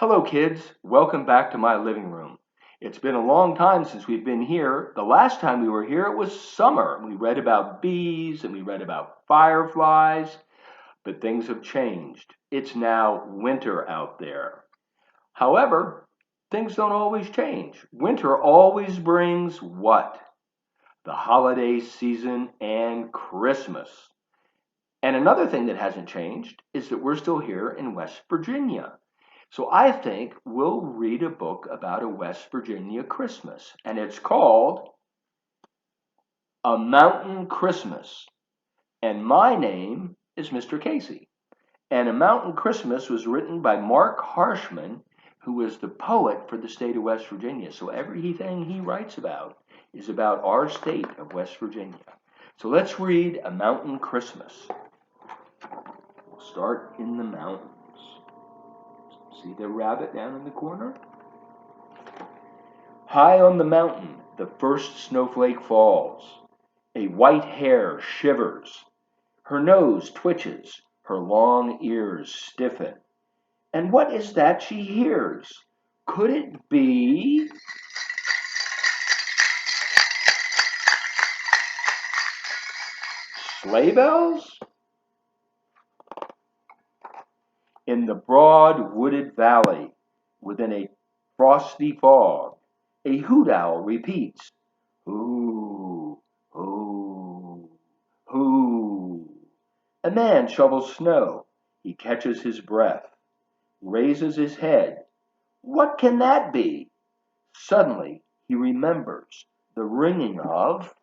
Hello, kids. Welcome back to my living room. It's been a long time since we've been here. The last time we were here, it was summer. We read about bees and we read about fireflies, but things have changed. It's now winter out there. However, things don't always change. Winter always brings what? The holiday season and Christmas. And another thing that hasn't changed is that we're still here in West Virginia. So I think we'll read a book about a West Virginia Christmas, and it's called A Mountain Christmas. And my name is Mr. Casey. And A Mountain Christmas was written by Mark Harshman, who is the poet for the state of West Virginia. So everything he writes about is about our state of West Virginia. So let's read A Mountain Christmas. We'll start in the mountains. See the rabbit down in the corner? High on the mountain, the first snowflake falls. A white hare shivers. Her nose twitches, her long ears stiffen. And what is that she hears? Could it be? Sleigh bells? In the broad wooded valley, within a frosty fog, a hoot owl repeats, "Hoo, hoo, hoo." A man shovels snow. He catches his breath, raises his head. What can that be? Suddenly he remembers the ringing of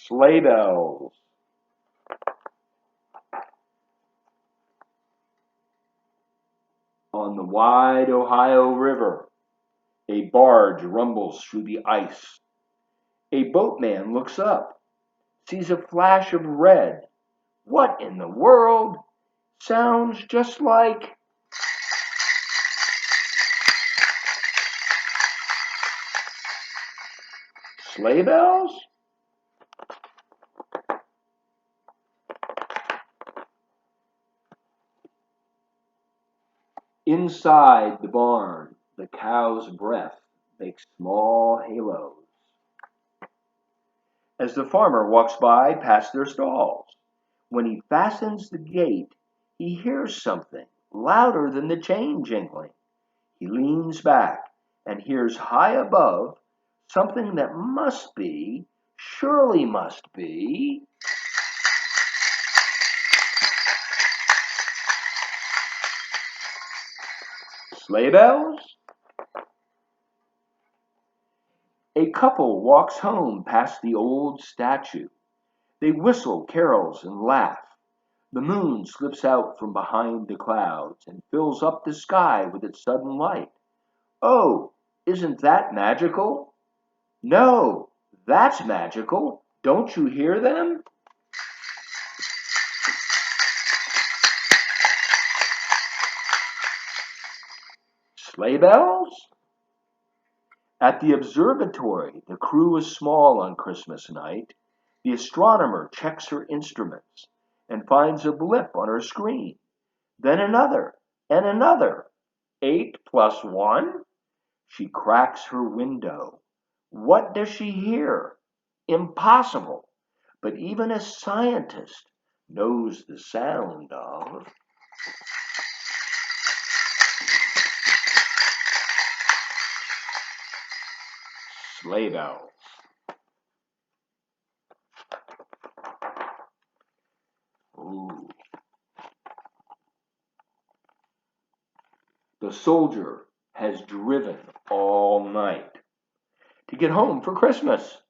sleigh bells. On the wide Ohio River, a barge rumbles through the ice. A boatman looks up, sees a flash of red. What in the world? Sounds just like sleigh bells? Inside the barn, the cow's breath makes small halos. As the farmer walks by past their stalls, when he fastens the gate, he hears something louder than the chain jingling. He leans back and hears high above something that must be, surely must be, sleigh bells? A couple walks home past the old statue. They whistle carols and laugh. The moon slips out from behind the clouds and fills up the sky with its sudden light. Oh, isn't that magical? No, that's magical. Don't you hear them? Sleigh bells? At the observatory, the crew is small on Christmas night. The astronomer checks her instruments and finds a blip on her screen. Then another, and another. 8 plus 1? She cracks her window. What does she hear? Impossible. But even a scientist knows the sound of sleigh bells. Ooh. The soldier has driven all night to get home for Christmas.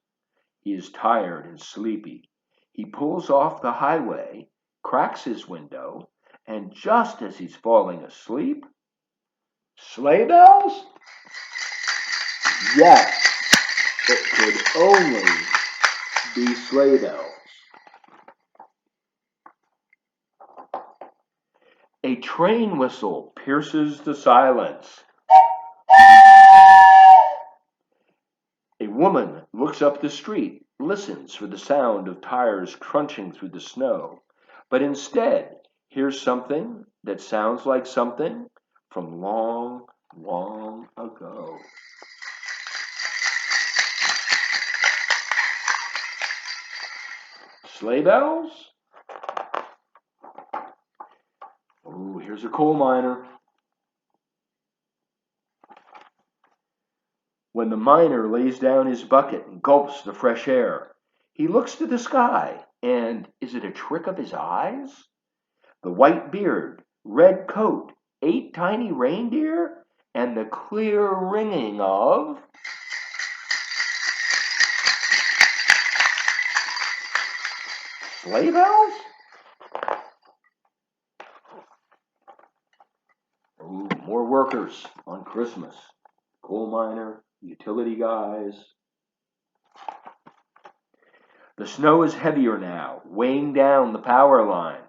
He is tired and sleepy. He pulls off the highway, cracks his window, and just as he's falling asleep, sleigh bells? Yes, it could only be sleigh bells. A train whistle pierces the silence. A woman looks up the street, listens for the sound of tires crunching through the snow. But instead, here's something that sounds like something from long, long ago. Sleigh bells? Oh, here's a coal miner. When the miner lays down his bucket and gulps the fresh air, he looks to the sky, and is it a trick of his eyes? The white beard, red coat, 8 tiny reindeer, and the clear ringing of sleigh bells? Ooh, more workers on Christmas. Coal miner, utility guys. The snow is heavier now, weighing down the power lines.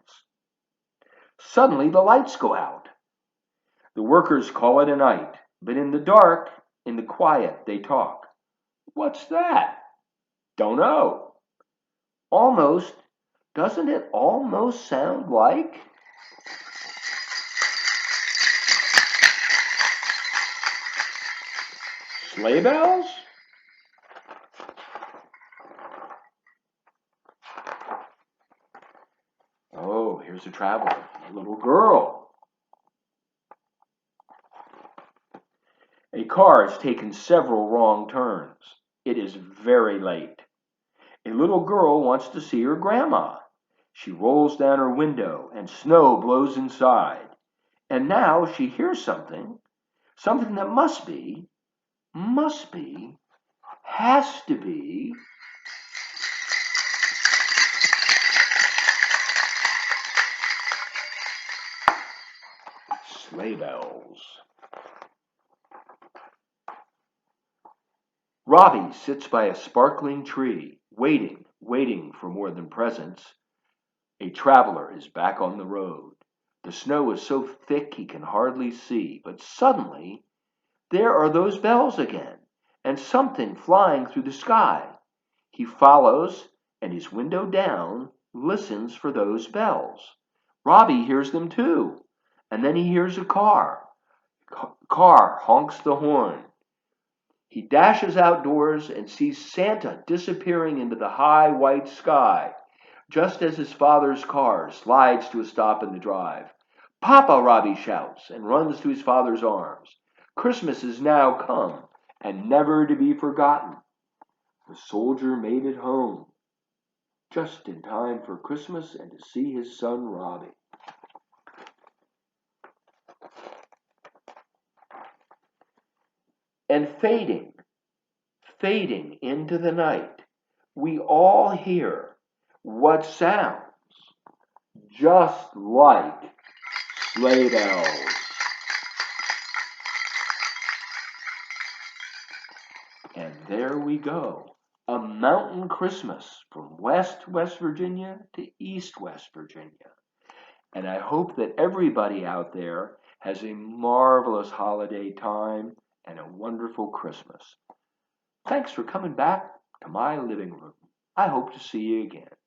Suddenly the lights go out. The workers call it a night, but in the dark, in the quiet, they talk. What's that? Don't know. Almost, doesn't it almost sound like sleigh bells? Oh, here's a traveler, a little girl. A car has taken several wrong turns. It is very late. A little girl wants to see her grandma. She rolls down her window and snow blows inside. And now she hears something, something that must be, has to be sleigh bells. Robbie sits by a sparkling tree, waiting for more than presents. A traveler is back on the road. The snow is so thick he can hardly see, but suddenly there are those bells again, and something flying through the sky. He follows, and his window down, listens for those bells. Robbie hears them too, and then he hears a car. Car honks the horn. He dashes outdoors and sees Santa disappearing into the high white sky, just as his father's car slides to a stop in the drive. Papa, Robbie shouts and runs to his father's arms. Christmas is now come and never to be forgotten. The soldier made it home, just in time for Christmas and to see his son Robbie. And fading into the night, we all hear what sounds just like sleigh bells. And there we go, a mountain Christmas from West Virginia to West Virginia. And I hope that everybody out there has a marvelous holiday time and a wonderful Christmas. Thanks for coming back to my living room. I hope to see you again.